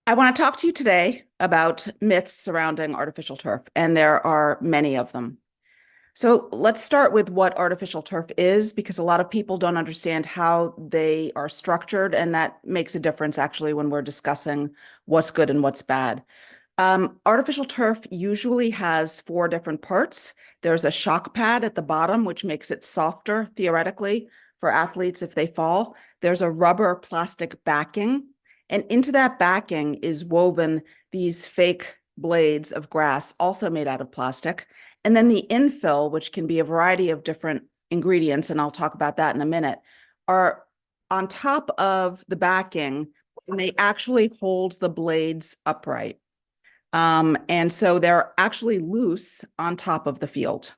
I want to talk to you today about myths surrounding artificial turf, and there are many of them. So let's start with what artificial turf is, because a lot of people don't understand how they are structured, and that makes a difference actually when we're discussing what's good and what's bad. Artificial turf usually has four different parts. There's a shock pad at the bottom, which makes it softer, theoretically, for athletes if they fall. There's a rubber plastic backing, and into that backing is woven these fake blades of grass, also made out of plastic. And then the infill, which can be a variety of different ingredients, and I'll talk about that in a minute, are on top of the backing, and they actually hold the blades upright. And so they're actually loose on top of the field.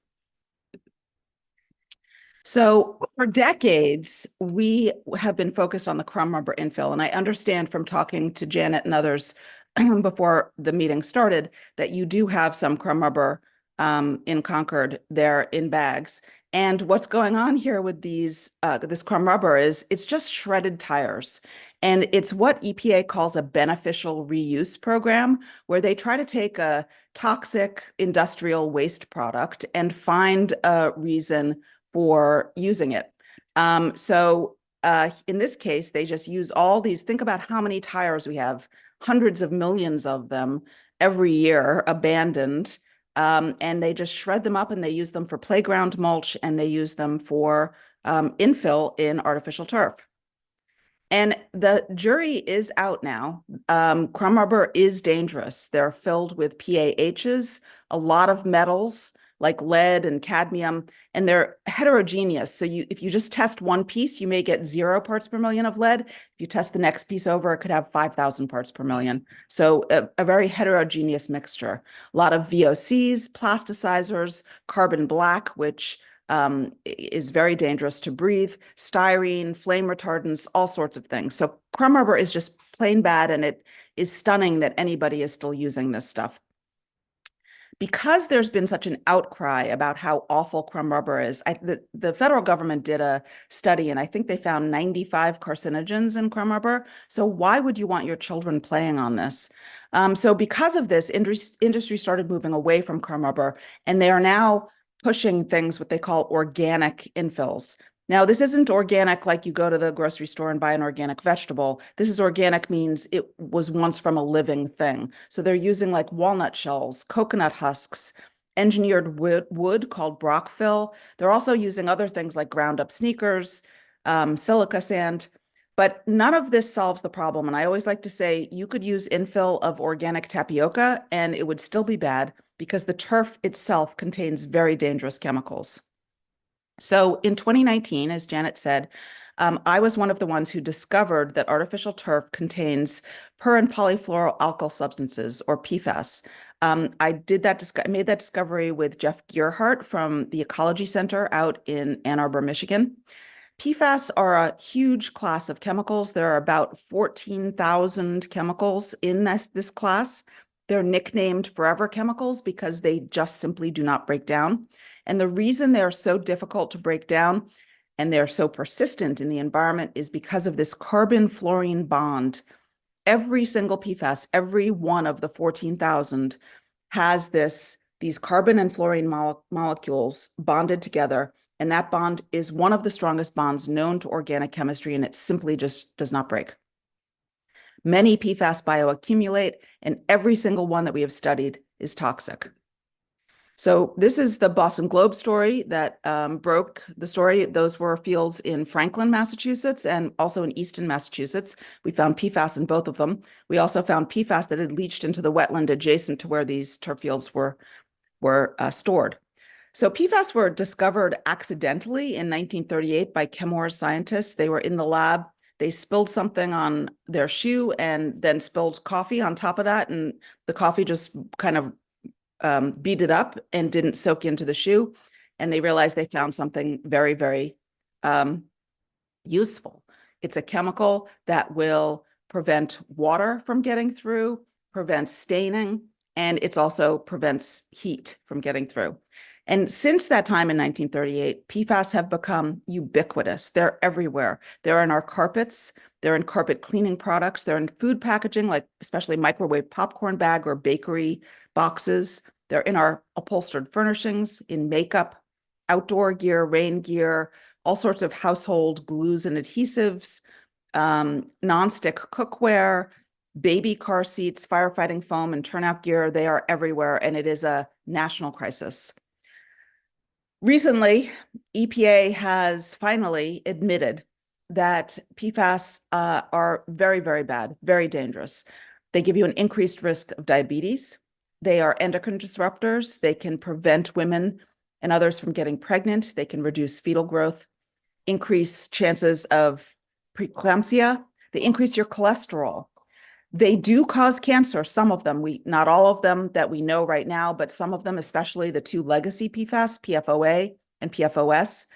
So for decades, we have been focused on the crumb rubber infill. And I understand from talking to Janet and others before the meeting started that you do have some crumb rubber in Concord there in bags. And what's going on here with this crumb rubber is it's just shredded tires. And it's what EPA calls a beneficial reuse program, where they try to take a toxic industrial waste product and find a reason for using it. In this case, they just use all these. Think about how many tires we have, hundreds of millions of them every year abandoned. And they just shred them up and they use them for playground mulch and they use them for infill in artificial turf. And the jury is out now. Crumb rubber is dangerous. They're filled with PAHs, a lot of metals like lead and cadmium, and they're heterogeneous. So if you just test one piece, you may get 0 parts per million of lead. If you test the next piece over, it could have 5,000 parts per million. So a very heterogeneous mixture. A lot of VOCs, plasticizers, carbon black, which is very dangerous to breathe, styrene, flame retardants, all sorts of things. So crumb rubber is just plain bad, and it is stunning that anybody is still using this stuff. Because there's been such an outcry about how awful crumb rubber is, the federal government did a study, and I think they found 95 carcinogens in crumb rubber. So why would you want your children playing on this? So because of this, industry started moving away from crumb rubber, and they are now pushing things what they call organic infills. Now, this isn't organic like you go to the grocery store and buy an organic vegetable. This is organic means it was once from a living thing. So they're using like walnut shells, coconut husks, engineered wood called Brock fill. They're also using other things like ground up sneakers, silica sand. But none of this solves the problem. And I always like to say you could use infill of organic tapioca and it would still be bad because the turf itself contains very dangerous chemicals. So in 2019, as Janet said, I was one of the ones who discovered that artificial turf contains per and polyfluoroalkyl substances, or PFAS. I made that discovery with Jeff Gearhart from the Ecology Center out in Ann Arbor, Michigan. PFAS are a huge class of chemicals. There are about 14,000 chemicals in this class. They're nicknamed forever chemicals because they just simply do not break down. And the reason they're so difficult to break down and they're so persistent in the environment is because of this carbon-fluorine bond. Every single PFAS, every one of the 14,000 has these carbon and fluorine molecules bonded together. And that bond is one of the strongest bonds known to organic chemistry, and it simply just does not break. Many PFAS bioaccumulate, and every single one that we have studied is toxic. So this is the Boston Globe story that broke the story. Those were fields in Franklin, Massachusetts, and also in Easton, Massachusetts. We found PFAS in both of them. We also found PFAS that had leached into the wetland adjacent to where these turf fields were stored. So PFAS were discovered accidentally in 1938 by Chemours scientists. They were in the lab. They spilled something on their shoe and then spilled coffee on top of that, and the coffee just kind of beat it up and didn't soak into the shoe. And they realized they found something very, very useful. It's a chemical that will prevent water from getting through, prevents staining, and it also prevents heat from getting through. And since that time in 1938, PFAS have become ubiquitous. They're everywhere. They're in our carpets. They're in carpet cleaning products. They're in food packaging, like especially microwave popcorn bag or bakery boxes. They're in our upholstered furnishings, in makeup, outdoor gear, rain gear, all sorts of household glues and adhesives, nonstick cookware, baby car seats, firefighting foam, and turnout gear. They are everywhere, and it is a national crisis. Recently, EPA has finally admitted that PFAS are very, very bad, very dangerous. They give you an increased risk of diabetes. They are endocrine disruptors. They can prevent women and others from getting pregnant. They can reduce fetal growth, increase chances of preeclampsia. They increase your cholesterol. They do cause cancer, some of them. Not all of them that we know right now, but some of them, especially the two legacy PFAS, PFOA and PFOS,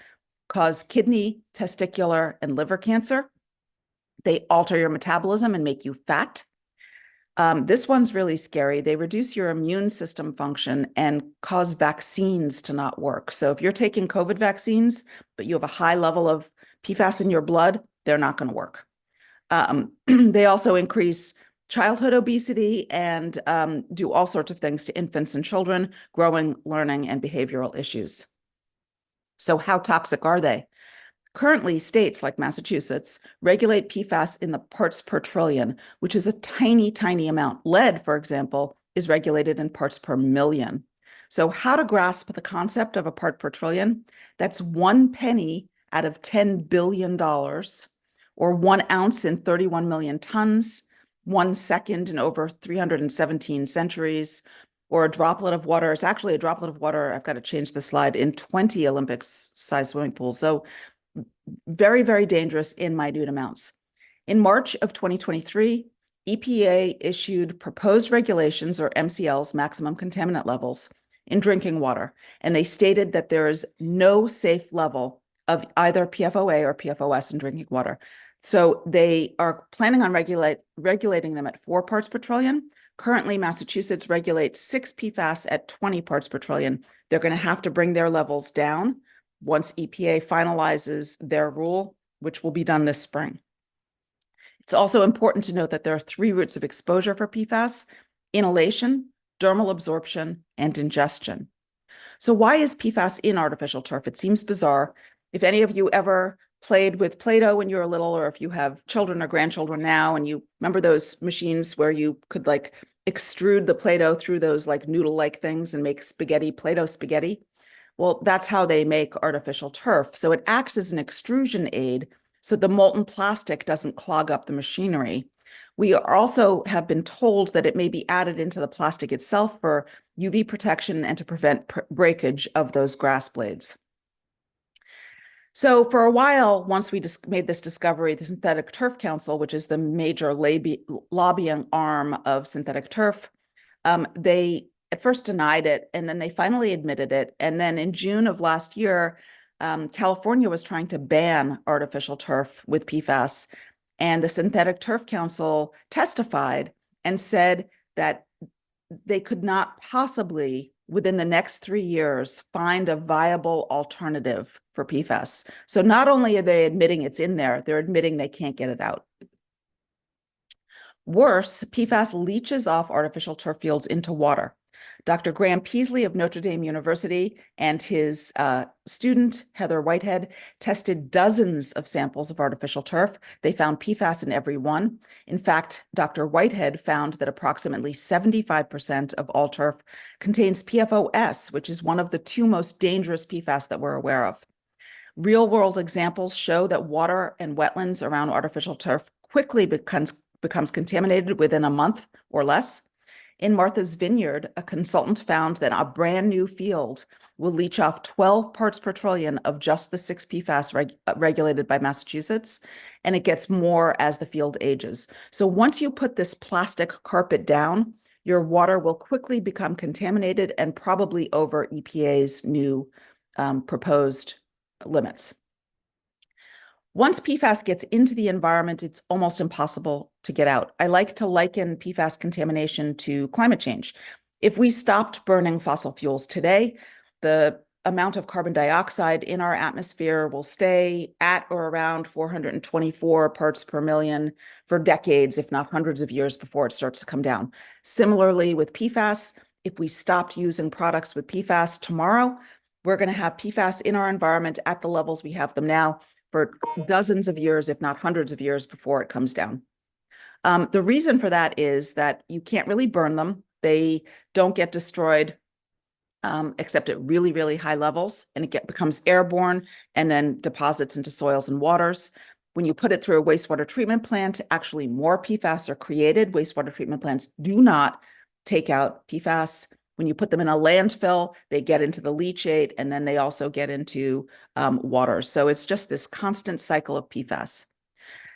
cause kidney, testicular, and liver cancer. They alter your metabolism and make you fat. This one's really scary. They reduce your immune system function and cause vaccines to not work. So if you're taking COVID vaccines, but you have a high level of PFAS in your blood, they're not going to work. They also increase childhood obesity and do all sorts of things to infants and children, growing, learning, and behavioral issues. So how toxic are they? Currently, states like Massachusetts regulate PFAS in the parts per trillion, which is a tiny, tiny amount. Lead, for example, is regulated in parts per million. So how to grasp the concept of a part per trillion? That's 1 penny out of $10 billion, or 1 ounce in 31 million tons, 1 second in over 317 centuries, or a droplet of water. It's actually a droplet of water. I've got to change the slide, in 20 Olympics-sized swimming pools. So very, very dangerous in minute amounts. In March of 2023, EPA issued proposed regulations, or MCLs, maximum contaminant levels, in drinking water. And they stated that there is no safe level of either PFOA or PFOS in drinking water. So they are planning on regulating them at 4 parts per trillion. Currently, Massachusetts regulates 6 PFAS at 20 parts per trillion. They're going to have to bring their levels down once EPA finalizes their rule, which will be done this spring. It's also important to note that there are 3 routes of exposure for PFAS: inhalation, dermal absorption, and ingestion. So why is PFAS in artificial turf? It seems bizarre. If any of you ever played with Play-Doh when you were little, or if you have children or grandchildren now, and you remember those machines where you could like extrude the Play-Doh through those like noodle-like things and make spaghetti, Play-Doh spaghetti. Well, that's how they make artificial turf. So it acts as an extrusion aid so the molten plastic doesn't clog up the machinery. We also have been told that it may be added into the plastic itself for UV protection and to prevent breakage of those grass blades. So for a while, once we made this discovery, the Synthetic Turf Council, which is the major lobbying arm of synthetic turf, they at first denied it, and then they finally admitted it. And then in June of last year, California was trying to ban artificial turf with PFAS. And the Synthetic Turf Council testified and said that they could not possibly, within the next 3 years, find a viable alternative for PFAS. So not only are they admitting it's in there, they're admitting they can't get it out. Worse, PFAS leaches off artificial turf fields into water. Dr. Graham Peasley of Notre Dame University and his student, Heather Whitehead, tested dozens of samples of artificial turf. They found PFAS in every one. In fact, Dr. Whitehead found that approximately 75% of all turf contains PFOS, which is one of the 2 most dangerous PFAS that we're aware of. Real-world examples show that water and wetlands around artificial turf quickly becomes contaminated within a month or less. In Martha's Vineyard, a consultant found that a brand new field will leach off 12 parts per trillion of just the 6 PFAS regulated by Massachusetts, and it gets more as the field ages. So once you put this plastic carpet down, your water will quickly become contaminated and probably over EPA's new proposed limits. Once PFAS gets into the environment, it's almost impossible to get out. I like to liken PFAS contamination to climate change. If we stopped burning fossil fuels today, the amount of carbon dioxide in our atmosphere will stay at or around 424 parts per million for decades, if not hundreds of years before it starts to come down. Similarly with PFAS, if we stopped using products with PFAS tomorrow, we're going to have PFAS in our environment at the levels we have them now for dozens of years, if not hundreds of years before it comes down. The reason for that is that you can't really burn them. They don't get destroyed except at really, really high levels, and it becomes airborne and then deposits into soils and waters. When you put it through a wastewater treatment plant, actually more PFAS are created. Wastewater treatment plants do not take out PFAS. When you put them in a landfill, they get into the leachate, and then they also get into water. So it's just this constant cycle of PFAS.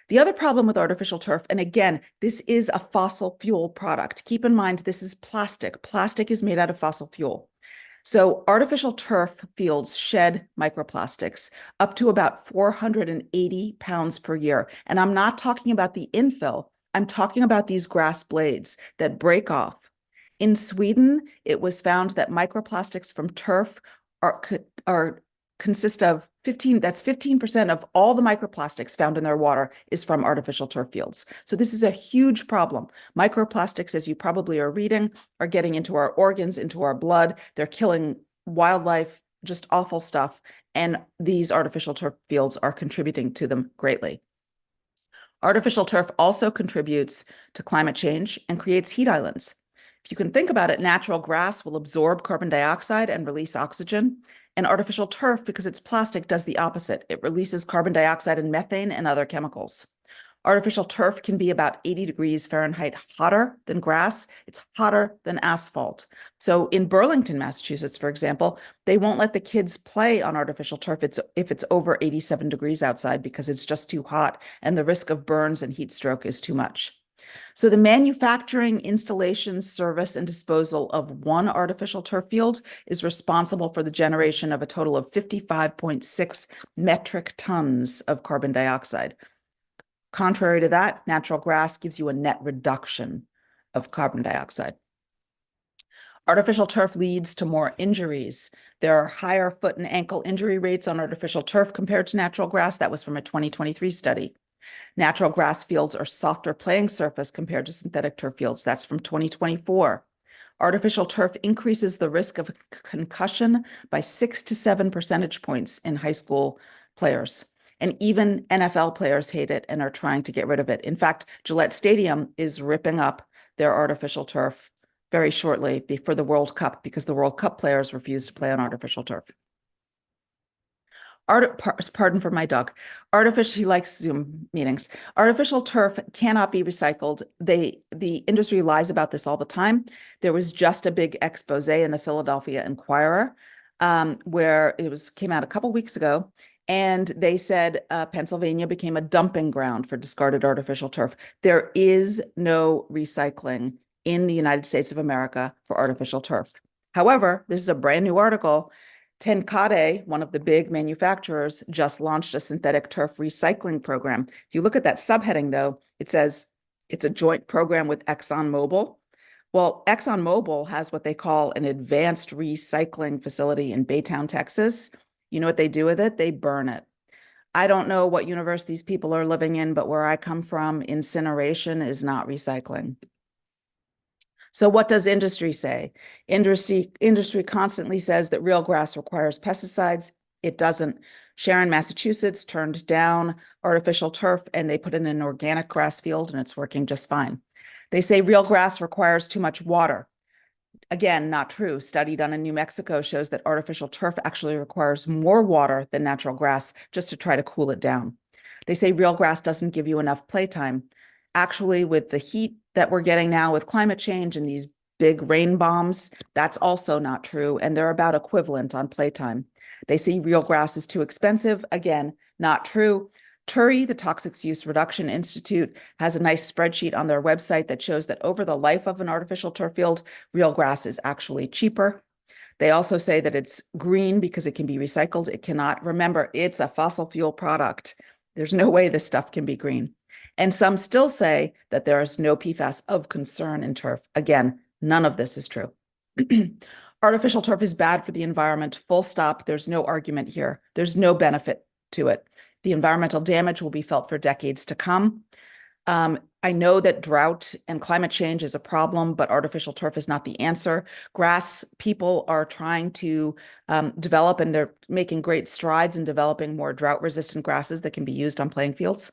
The other problem with artificial turf, and again, this is a fossil fuel product. Keep in mind, this is plastic. Plastic is made out of fossil fuel. So artificial turf fields shed microplastics up to about 480 pounds per year. And I'm not talking about the infill. I'm talking about these grass blades that break off. In Sweden, it was found that microplastics from turf consist of 15% of all the microplastics found in their water is from artificial turf fields. So this is a huge problem. Microplastics, as you probably are reading, are getting into our organs, into our blood. They're killing wildlife, just awful stuff. And these artificial turf fields are contributing to them greatly. Artificial turf also contributes to climate change and creates heat islands. If you can think about it, natural grass will absorb carbon dioxide and release oxygen. And artificial turf, because it's plastic, does the opposite. It releases carbon dioxide and methane and other chemicals. Artificial turf can be about 80 degrees Fahrenheit hotter than grass. It's hotter than asphalt. So in Burlington, Massachusetts, for example, they won't let the kids play on artificial turf if it's over 87 degrees outside because it's just too hot and the risk of burns and heat stroke is too much. So the manufacturing, installation, service, and disposal of one artificial turf field is responsible for the generation of a total of 55.6 metric tons of carbon dioxide. Contrary to that, natural grass gives you a net reduction of carbon dioxide. Artificial turf leads to more injuries. There are higher foot and ankle injury rates on artificial turf compared to natural grass. That was from a 2023 study. Natural grass fields are softer playing surface compared to synthetic turf fields. That's from 2024. Artificial turf increases the risk of concussion by 6 to 7 percentage points in high school players. And even NFL players hate it and are trying to get rid of it. In fact, Gillette Stadium is ripping up their artificial turf very shortly for the World Cup because the World Cup players refuse to play on artificial turf. Pardon for my dog. He likes Zoom meetings. Artificial turf cannot be recycled. The industry lies about this all the time. There was just a big expose in the Philadelphia Inquirer where came out a couple weeks ago. And they said Pennsylvania became a dumping ground for discarded artificial turf. There is no recycling in the United States of America for artificial turf. However, this is a brand new article. Tenkate, one of the big manufacturers, just launched a synthetic turf recycling program. If you look at that subheading, though, it says it's a joint program with ExxonMobil. Well, ExxonMobil has what they call an advanced recycling facility in Baytown, Texas. You know what they do with it? They burn it. I don't know what universe these people are living in, but where I come from, incineration is not recycling. So what does industry say? Industry constantly says that real grass requires pesticides. It doesn't. Sharon, Massachusetts turned down artificial turf and they put in an organic grass field and it's working just fine. They say real grass requires too much water. Again, not true. Study done in New Mexico shows that artificial turf actually requires more water than natural grass just to try to cool it down. They say real grass doesn't give you enough playtime. Actually, with the heat that we're getting now with climate change and these big rain bombs, that's also not true. And they're about equivalent on playtime. They say real grass is too expensive. Again, not true. TURI, the Toxics Use Reduction Institute, has a nice spreadsheet on their website that shows that over the life of an artificial turf field, real grass is actually cheaper. They also say that it's green because it can be recycled. It cannot. Remember, it's a fossil fuel product. There's no way this stuff can be green. And some still say that there is no PFAS of concern in turf. Again, none of this is true. Artificial turf is bad for the environment, full stop. There's no argument here. There's no benefit to it. The environmental damage will be felt for decades to come. I know that drought and climate change is a problem, but artificial turf is not the answer. Grass people are trying to develop, and they're making great strides in developing more drought-resistant grasses that can be used on playing fields.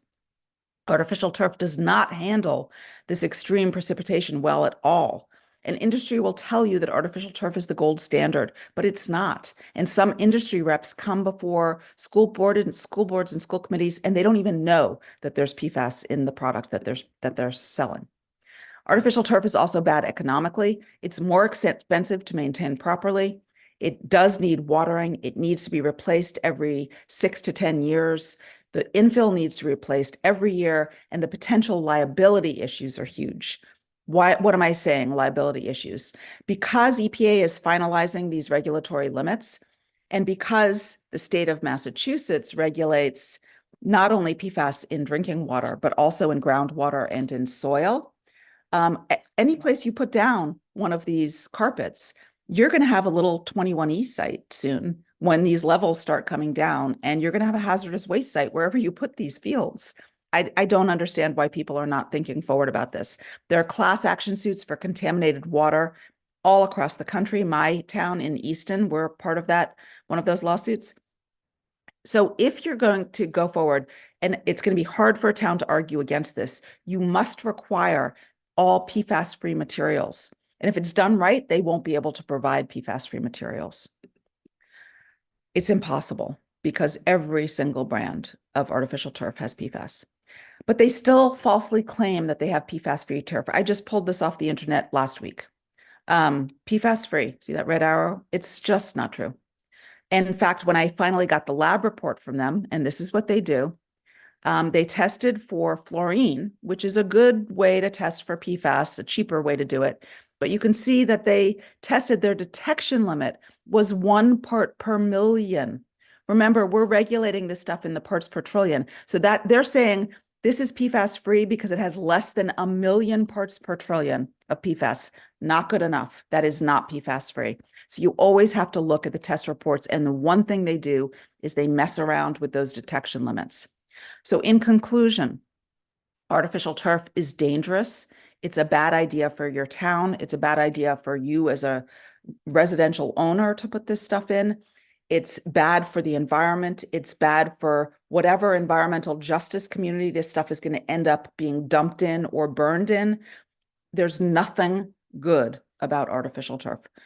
Artificial turf does not handle this extreme precipitation well at all. And industry will tell you that artificial turf is the gold standard, but it's not. And some industry reps come before school boards and school committees, and they don't even know that there's PFAS in the product that they're selling. Artificial turf is also bad economically. It's more expensive to maintain properly. It does need watering. It needs to be replaced every 6 to 10 years. The infill needs to be replaced every year, and the potential liability issues are huge. Why? What am I saying, liability issues? Because EPA is finalizing these regulatory limits, and because the state of Massachusetts regulates not only PFAS in drinking water, but also in groundwater and in soil, any place you put down one of these carpets, you're going to have a little 21E site soon when these levels start coming down, and you're going to have a hazardous waste site wherever you put these fields. I don't understand why people are not thinking forward about this. There are class action suits for contaminated water all across the country. My town in Easton, we're part of that, one of those lawsuits. So if you're going to go forward, and it's going to be hard for a town to argue against this, you must require all PFAS-free materials. And if it's done right, they won't be able to provide PFAS-free materials. It's impossible because every single brand of artificial turf has PFAS. But they still falsely claim that they have PFAS-free turf. I just pulled this off the internet last week. PFAS-free, see that red arrow? It's just not true. And in fact, when I finally got the lab report from them, and this is what they do, they tested for fluorine, which is a good way to test for PFAS, a cheaper way to do it. But you can see that they tested their detection limit was 1 part per million. Remember, we're regulating this stuff in the parts per trillion. So that they're saying this is PFAS free because it has less than 1 million parts per trillion of PFAS. Not good enough. That is not PFAS free. So you always have to look at the test reports. And the one thing they do is they mess around with those detection limits. So in conclusion, artificial turf is dangerous. It's a bad idea for your town. It's a bad idea for you as a residential owner to put this stuff in. It's bad for the environment. It's bad for whatever environmental justice community this stuff is going to end up being dumped in or burned in. There's nothing good about artificial turf.